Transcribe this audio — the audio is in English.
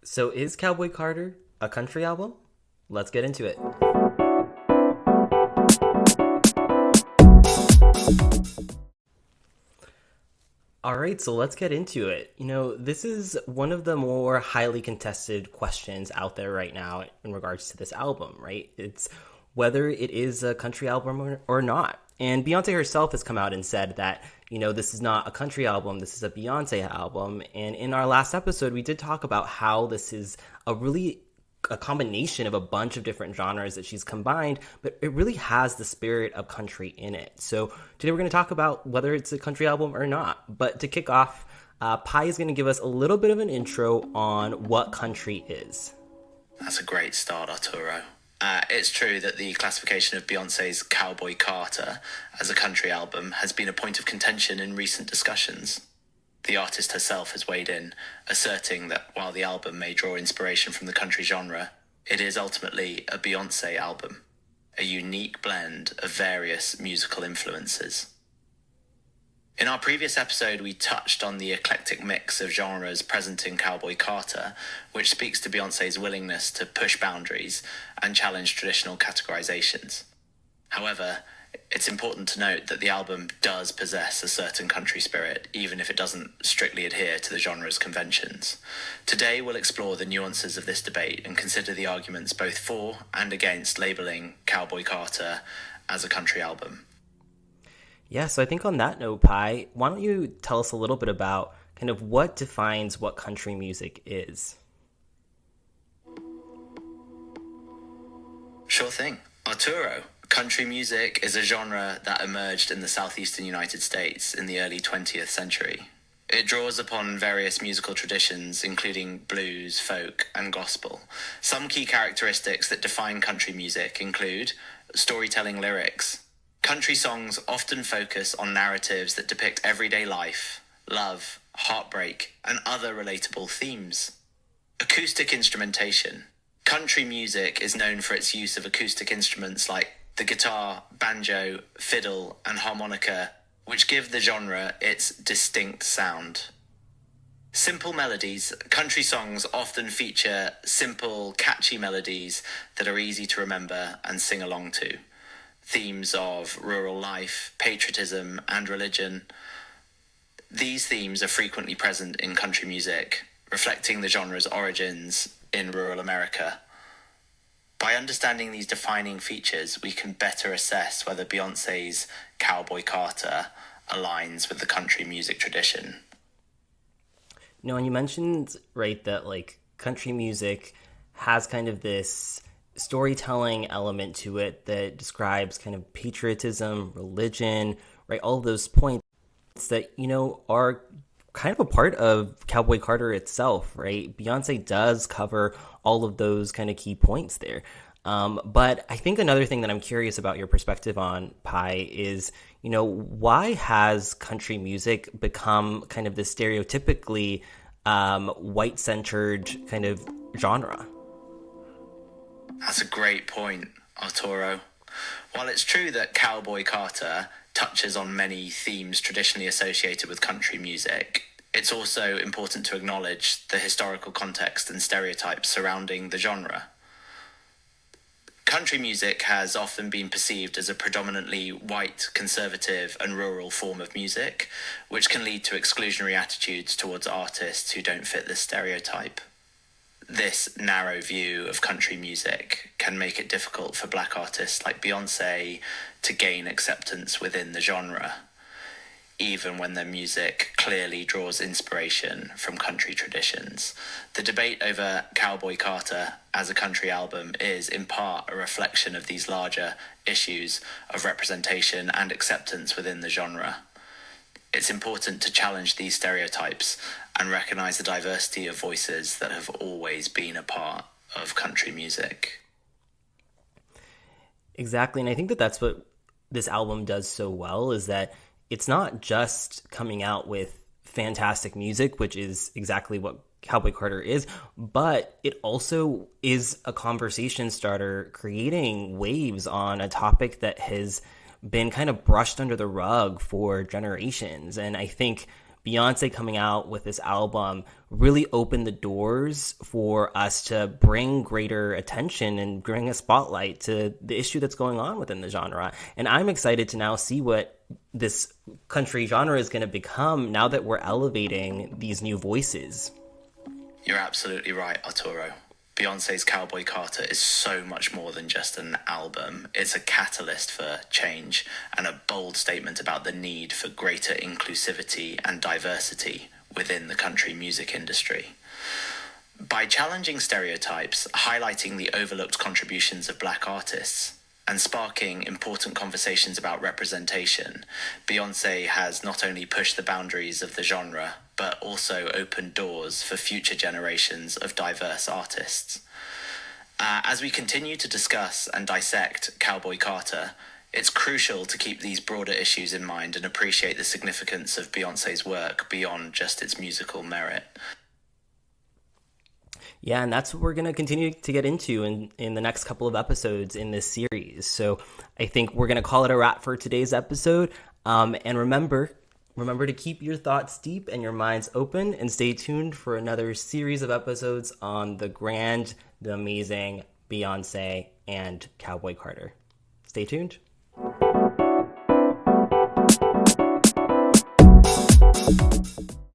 So is Cowboy Carter a country album? Let's get into it. All right, so let's get into it. This is one of the more highly contested questions out there right now in regards to this album, right? It's whether it is a country album or not. And Beyonce herself has come out and said that, this is not a country album, this is a Beyonce album. And in our last episode, we did talk about how this is a combination of a bunch of different genres that she's combined, but it really has the spirit of country in it. So today we're going to talk about whether it's a country album or not. But to kick off, Pi is going to give us a little bit of an intro on what country is. That's a great start, Arturo. It's true that the classification of Beyonce's Cowboy Carter as a country album has been a point of contention in recent discussions. The artist herself has weighed in, asserting that while the album may draw inspiration from the country genre, it is ultimately a Beyonce album, a unique blend of various musical influences. In our previous episode, we touched on the eclectic mix of genres present in Cowboy Carter, which speaks to Beyonce's willingness to push boundaries and challenge traditional categorizations. However, it's important to note that the album does possess a certain country spirit, even if it doesn't strictly adhere to the genre's conventions. Today, we'll explore the nuances of this debate and consider the arguments both for and against labeling Cowboy Carter as a country album. Yeah, so I think on that note, Pi, why don't you tell us a little bit about kind of what defines what country music is? Sure thing. Arturo. Country music is a genre that emerged in the southeastern United States in the early 20th century. It draws upon various musical traditions, including blues, folk, and gospel. Some key characteristics that define country music include storytelling lyrics. Country songs often focus on narratives that depict everyday life, love, heartbreak, and other relatable themes. Acoustic instrumentation. Country music is known for its use of acoustic instruments like the guitar, banjo, fiddle, and harmonica, which give the genre its distinct sound. Simple melodies. Country songs often feature simple, catchy melodies that are easy to remember and sing along to. Themes of rural life, patriotism, and religion. These themes are frequently present in country music, reflecting the genre's origins in rural America. By understanding these defining features, we can better assess whether Beyonce's Cowboy Carter aligns with the country music tradition. And you mentioned, right, that country music has kind of this storytelling element to it that describes kind of patriotism, religion, right, all of those points that, are kind of a part of Cowboy Carter itself, right? Beyonce does cover all of those kind of key points there. But I think another thing that I'm curious about your perspective on, Pi, is, why has country music become kind of this stereotypically white-centered kind of genre? That's a great point, Arturo. While it's true that Cowboy Carter touches on many themes traditionally associated with country music, it's also important to acknowledge the historical context and stereotypes surrounding the genre. Country music has often been perceived as a predominantly white, conservative, and rural form of music, which can lead to exclusionary attitudes towards artists who don't fit this stereotype. This narrow view of country music can make it difficult for black artists like Beyonce to gain acceptance within the genre, even when their music clearly draws inspiration from country traditions. The debate over Cowboy Carter as a country album is, in part, a reflection of these larger issues of representation and acceptance within the genre. It's important to challenge these stereotypes and recognize the diversity of voices that have always been a part of country music. Exactly, and I think that that's what this album does so well, is that it's not just coming out with fantastic music, which is exactly what Cowboy Carter is, but it also is a conversation starter, creating waves on a topic that has been kind of brushed under the rug for generations. And I think Beyonce coming out with this album really opened the doors for us to bring greater attention and bring a spotlight to the issue that's going on within the genre. And I'm excited to now see what this country genre is going to become now that we're elevating these new voices. You're absolutely right, Arturo. Beyonce's Cowboy Carter is so much more than just an album. It's a catalyst for change and a bold statement about the need for greater inclusivity and diversity within the country music industry. By challenging stereotypes, highlighting the overlooked contributions of Black artists, and sparking important conversations about representation, Beyonce has not only pushed the boundaries of the genre, but also opened doors for future generations of diverse artists. As we continue to discuss and dissect Cowboy Carter, it's crucial to keep these broader issues in mind and appreciate the significance of Beyonce's work beyond just its musical merit. Yeah, and that's what we're going to continue to get into in the next couple of episodes in this series. So I think we're going to call it a wrap for today's episode. And remember to keep your thoughts deep and your minds open, and stay tuned for another series of episodes on the grand, the amazing Beyonce and Cowboy Carter. Stay tuned.